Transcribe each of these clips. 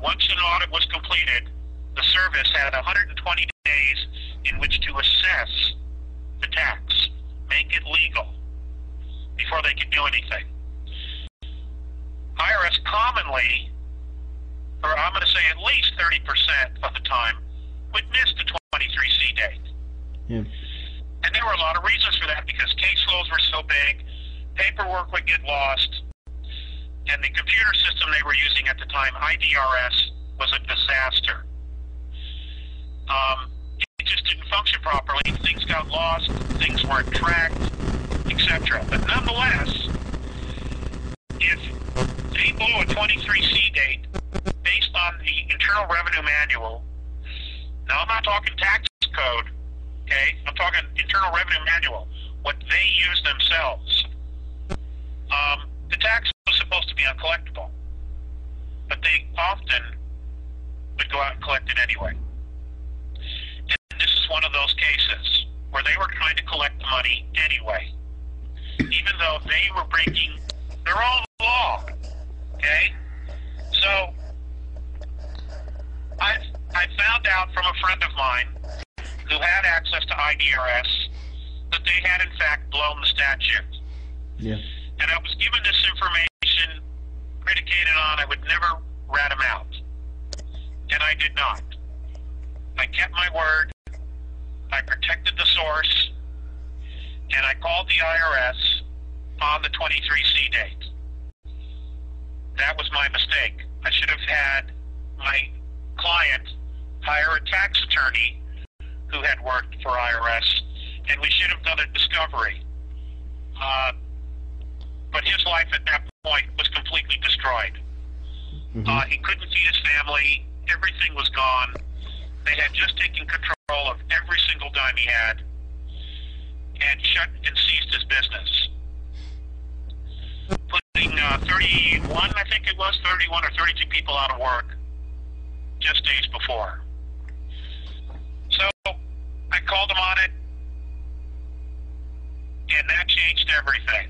once an audit was completed, the service had 120 days in which to assess the tax, make it legal, before they could do anything. IRS commonly, or I'm going to say at least 30% of the time, would miss the 23C date. Yeah. And there were a lot of reasons for that, because case flows were so big, paperwork would get lost, and the computer system they were using at the time, IDRS, was a disaster. It just didn't function properly. Things got lost, things weren't tracked, etc. But nonetheless, if they blew a 23C date based on the Internal Revenue Manual, now I'm not talking tax code, okay? I'm talking Internal Revenue Manual, what they use themselves. The tax was supposed to be uncollectible, but they often would go out and collect it anyway. And this is one of those cases where they were trying to collect the money anyway, even though they were breaking their own law, okay? So I found out from a friend of mine who had access to IDRS that they had in fact blown the statute. Yeah. And I was given this information predicated on I would never rat them out. And I did not. I kept my word. I protected the source. And I called the IRS on the 23C date. That was my mistake. I should have had my client hire a tax attorney who had worked for IRS, and we should have done a discovery. But his life at that point was completely destroyed. Mm-hmm. He couldn't feed his family. Everything was gone. They had just taken control of every single dime he had and shut and seized his business. Putting 31, I think it was, 31 or 32 people out of work just days before. So I called him on it, and that changed everything.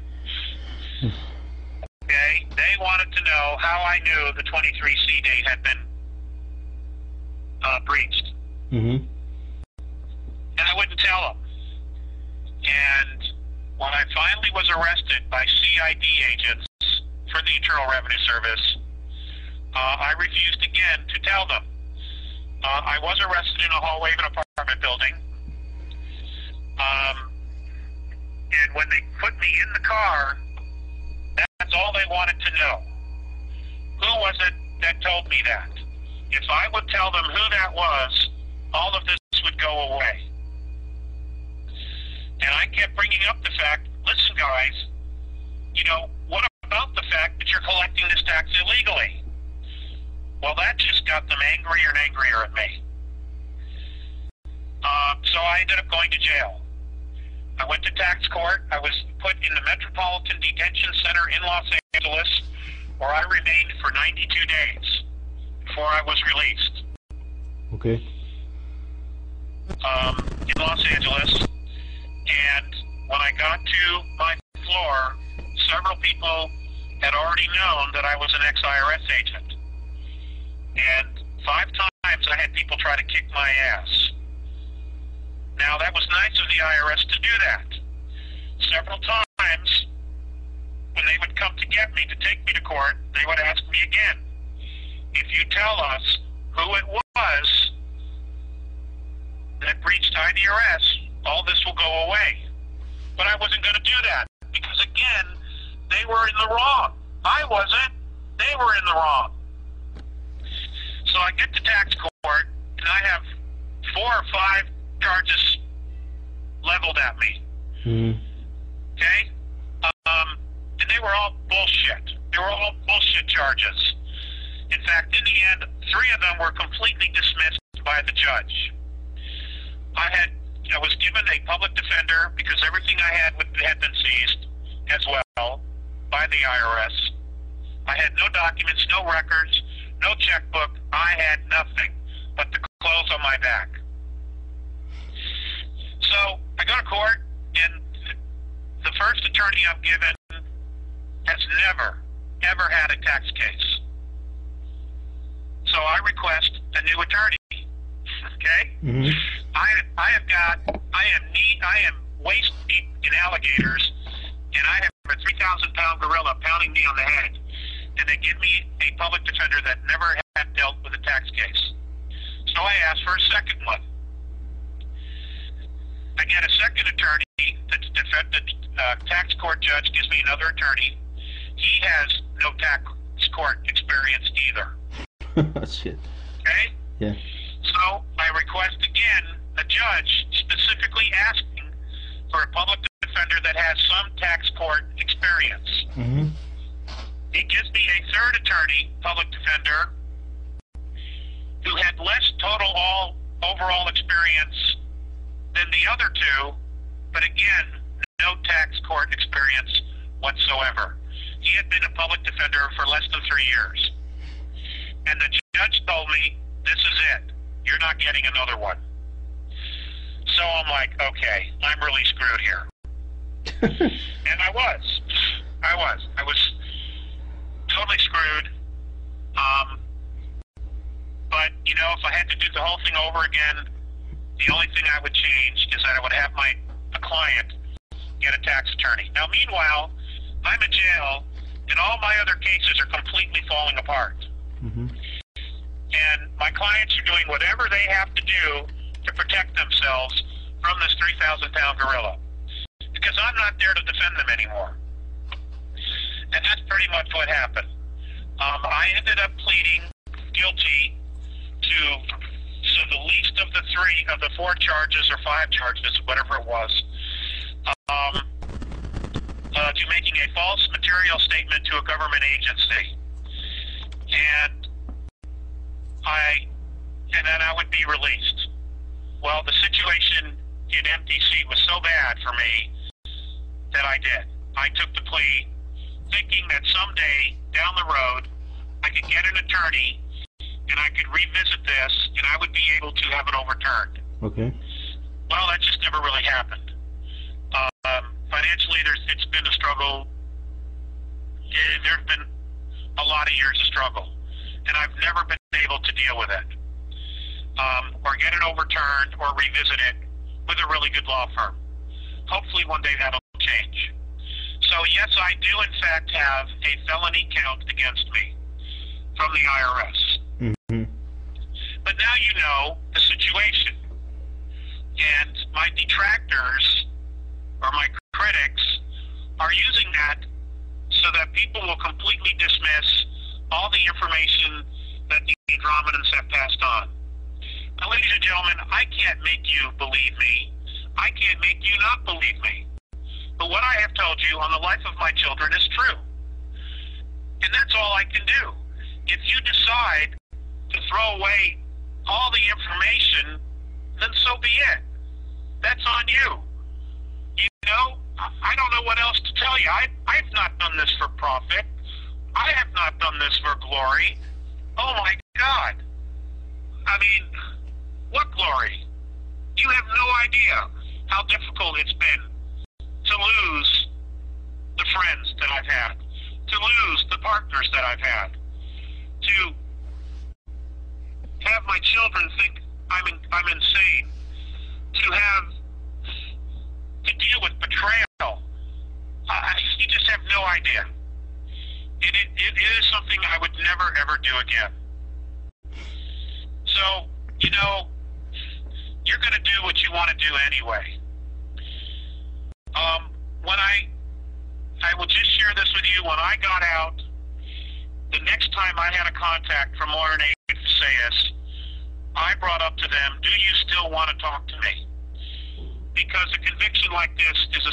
Okay, they wanted to know how I knew the 23C date had been breached. Mm-hmm. And I wouldn't tell them. And when I finally was arrested by CID agents for the Internal Revenue Service, I refused again to tell them. I was arrested in a hallway of an apartment building. And when they put me in the car, that's all they wanted to know. Who was it that told me that? If I would tell them who that was, all of this would go away. And I kept bringing up the fact, listen guys, you know, what about the fact that you're collecting this tax illegally? Well, that just got them angrier and angrier at me. So I ended up going to jail. I went to tax court. I was put in the Metropolitan Detention Center in Los Angeles, where I remained for 92 days before I was released. Okay. In Los Angeles. And when I got to my floor, several people had already known that I was an ex-IRS agent. And 5 times I had people try to kick my ass. Now, that was nice of the IRS to do that. Several times, when they would come to get me, to take me to court, they would ask me again, if you tell us who it was that breached IDRS, all this will go away. But I wasn't going to do that, because again, they were in the wrong. I wasn't. They were in the wrong. So I get to tax court, and I have 4 or 5 charges leveled at me. Mm-hmm. Okay? And they were all bullshit. They were all bullshit charges. In fact, in the end, 3 of them were completely dismissed by the judge. I was given a public defender because everything I had been seized as well by the IRS. I had no documents, no records, no checkbook. I had nothing but the clothes on my back. So I go to court, and the first attorney I'm given has never, ever had a tax case. So I request a new attorney. Okay? Mm-hmm. I am waist deep in alligators, and I have a 3,000-pound gorilla pounding me on the head, and they give me a public defender that never had dealt with a tax case. So I asked for a second one. I get a second attorney. The tax court judge gives me another attorney. He has no tax court experience either. Shit. Okay? Yeah. So I request again a judge specifically asking for a public defender that has some tax court experience. Mm-hmm. He gives me a third attorney, public defender, who had less total overall experience than the other two, but again, no tax court experience whatsoever. He had been a public defender for less than 3 years. And the judge told me, this is it. You're not getting another one. So I'm like, okay, I'm really screwed here. And I was totally screwed. But, you know, if I had to do the whole thing over again, the only thing I would change is that I would have a client get a tax attorney. Now, meanwhile, I'm in jail, and all my other cases are completely falling apart. Mm-hmm. And my clients are doing whatever they have to do to protect themselves from this 3,000-pound gorilla. Because I'm not there to defend them anymore. And that's pretty much what happened. I ended up pleading guilty to the least of the 4 charges or 5 charges, whatever it was, to making a false material statement to a government agency. And then I would be released. Well, the situation in MTC was so bad for me that I did. I took the plea thinking that someday down the road I could get an attorney and I could revisit this and I would be able to have it overturned. Okay. Well, that just never really happened. Financially, it's been a struggle. There's been a lot of years of struggle, and I've never been able to deal with it, or get it overturned, or revisit it with a really good law firm. Hopefully one day that'll change. So yes, I do in fact have a felony count against me from the IRS. Mm-hmm. But now you know the situation. And my detractors, or my critics, are using that so that people will completely dismiss all the information that the Andromedans have passed on. Now, ladies and gentlemen, I can't make you believe me. I can't make you not believe me. But what I have told you on the life of my children is true. And that's all I can do. If you decide to throw away all the information, then so be it. That's on you. You know, I don't know what else to tell you. I've not done this for profit. I have not done this for glory. Oh my God. I mean, what glory? You have no idea how difficult it's been to lose the friends that I've had, to lose the partners that I've had, to have my children think I'm insane, to deal with betrayal. You just have no idea. It is something I would never, ever do again. So, you know, you're going to do what you want to do anyway. When I will just share this with you, when I got out, the next time I had a contact from RNA Sayas, I brought up to them, do you still want to talk to me? Because a conviction like this is a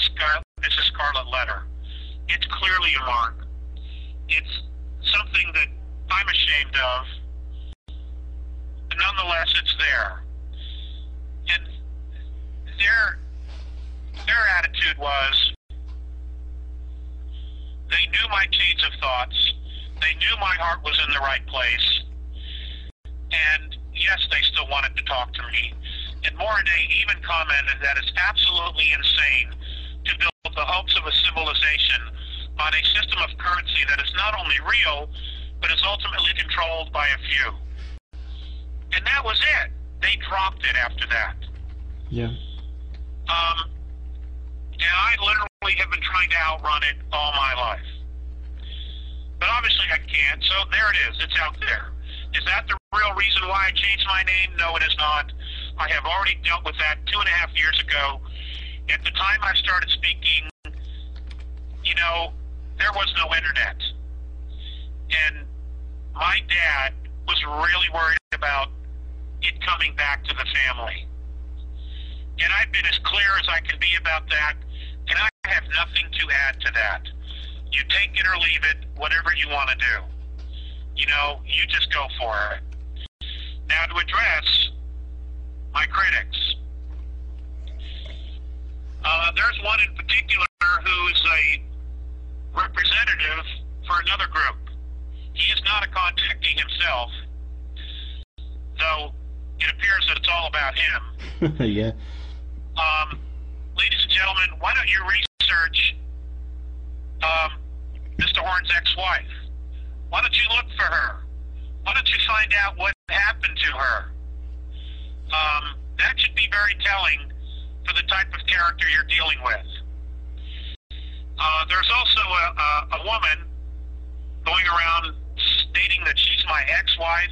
scarlet letter. It's clearly a mark. It's something that I'm ashamed of. But nonetheless, it's there. And their attitude was, they knew my chains of thoughts. They knew my heart was in the right place. And yes, they still wanted to talk to me. And Morinay even commented that it's absolutely insane to build the hopes of a civilization on a system of currency that is not only real, but is ultimately controlled by a few. And that was it. They dropped it after that. Yeah. And I literally have been trying to outrun it all my life. But obviously I can't, so there it is. It's out there. Is that the real reason why I changed my name? No, it is not. I have already dealt with that 2.5 years ago. At the time I started speaking, you know, there was no internet. And my dad was really worried about it coming back to the family. And I've been as clear as I can be about that, and I have nothing to add to that. You take it or leave it, whatever you want to do. You know, you just go for it. Now, to address my critics, there's one in particular who's a representative for another group. He is not a contactee himself, though it appears that it's all about him. Yeah. Ladies and gentlemen, why don't you research Mr. Horn's ex-wife? Why don't you look for her? Why don't you find out what happened to her? That should be very telling for the type of character you're dealing with. There's also a woman going around stating that she's my ex-wife.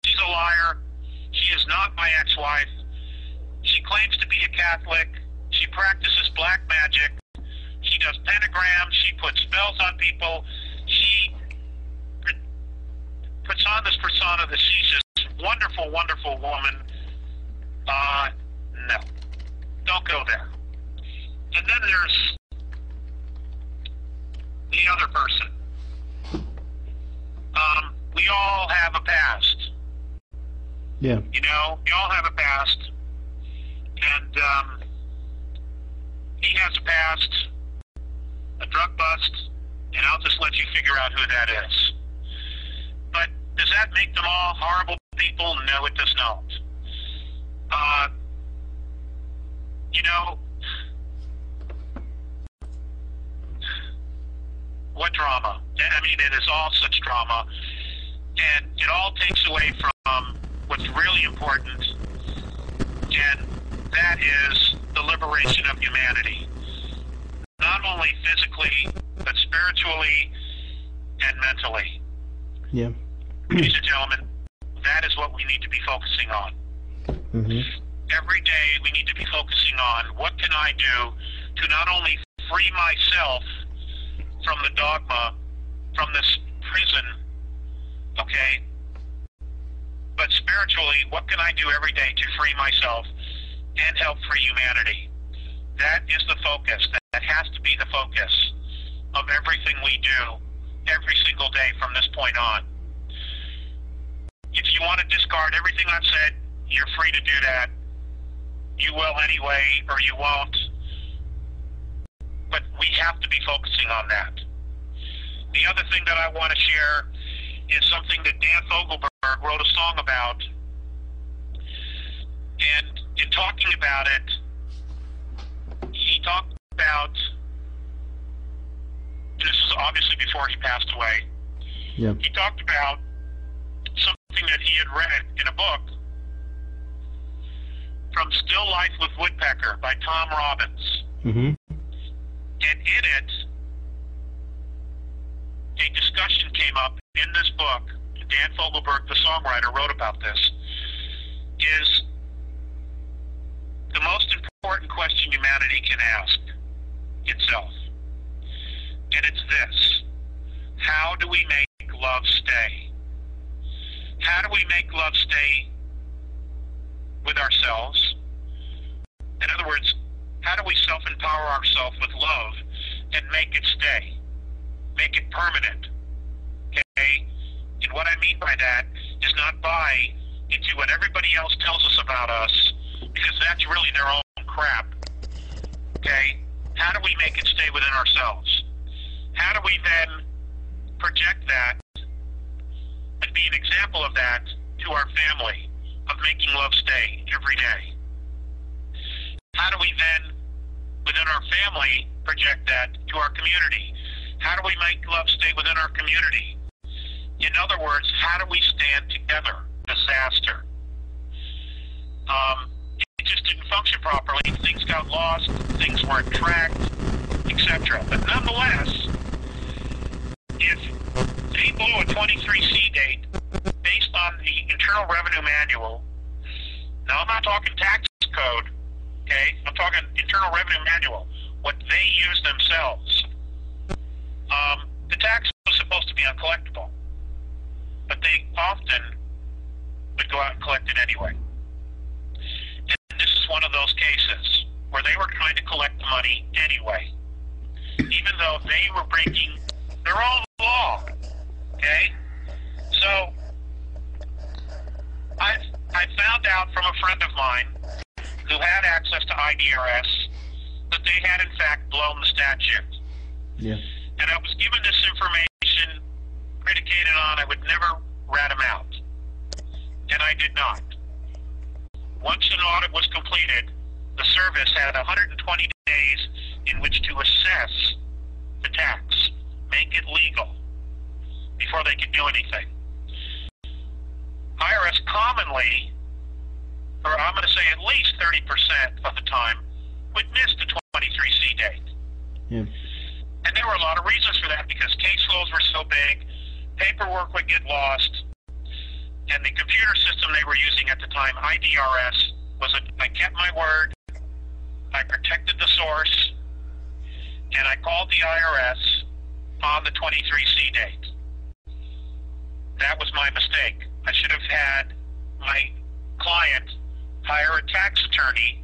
She's a liar. She is not my ex-wife. She claims to be a Catholic. She practices black magic. She does pentagrams. She puts spells on people. She puts on this persona that she's this wonderful, wonderful woman. No. Don't go there. And then there's the other person. We all have a past. Yeah. You know, we all have a past. And he has a past, a drug bust, and I'll just let you figure out who that is. But does that make them all horrible people? No, it does not. You know, what drama? I mean, it is all such drama. And it all takes away from what's really important, and that is the liberation of humanity. Not only physically, but spiritually and mentally. Yeah. Ladies and gentlemen, that is what we need to be focusing on. Mm-hmm. Every day we need to be focusing on what can I do to not only free myself from the dogma, from this prison, okay, but spiritually, what can I do every day to free myself and help free humanity? That is the focus. That has to be the focus of everything we do every single day from this point on. If you want to discard everything I've said, you're free to do that. You will anyway, or you won't. But we have to be focusing on that. The other thing that I want to share is something that Dan Fogelberg wrote a song about. And in talking about it, he talked about, this is obviously before he passed away, Yep. he talked about something that he had read in a book from Still Life with Woodpecker by Tom Robbins. Mm-hmm. And in it, a discussion came up in this book. Dan Fogelberg, the songwriter, wrote about this. Is the most important question humanity can ask itself. And it's this: how do we make love stay? How do we make love stay with ourselves? In other words, how do we self-empower ourselves with love and make it stay? Make it permanent. Okay? And what I mean by that is not buy into what everybody else tells us about us, because that's really their own crap. Okay? How do we make it stay within ourselves? How do we then project that and be an example of that to our family, of making love stay every day? How do we then, within our family, project that to our community? How do we make love stay within our community? In other words, how do we stand together? Disaster. etc. But nonetheless, if they blew a 23C date based on the Internal Revenue Manual, now I'm not talking tax code, okay? I'm talking Internal Revenue Manual, what they use themselves. The tax was supposed to be uncollectible, but they often would go out and collect it anyway. And this is one of those cases where they were trying to collect the money anyway, even though they were breaking their own law, okay? So I found out from a friend of mine who had access to IDRS that they had in fact blown the statute. Yeah. And I was given this information predicated on I would never rat them out. And I did not. Once an audit was completed, the service had 120 days in which to assess the tax, make it legal, before they could do anything. IRS commonly, or I'm going to say at least 30% of the time, would miss the 23C date. Yeah. And there were a lot of reasons for that, because case flows were so big, paperwork would get lost, and the computer system they were using at the time, IDRS, I kept my word, I protected the source, and I called the IRS on the 23C date. That was my mistake. I should have had my client hire a tax attorney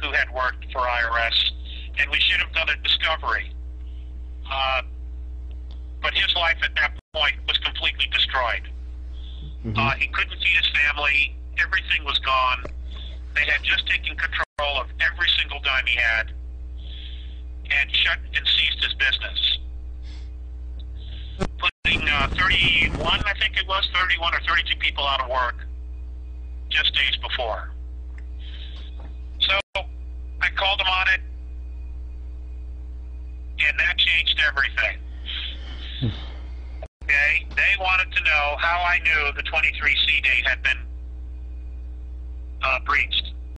who had worked for IRS, and we should have done a discovery. But his life at that point was completely destroyed. Mm-hmm. He couldn't feed his family. Everything was gone. They had just taken control of every single dime he had and shut and ceased his business. Putting 31, I think it was, 31 or 32 people out of work just days before. So I called him on it, and that changed everything. Okay, they wanted to know how I knew the 23C date had been breached.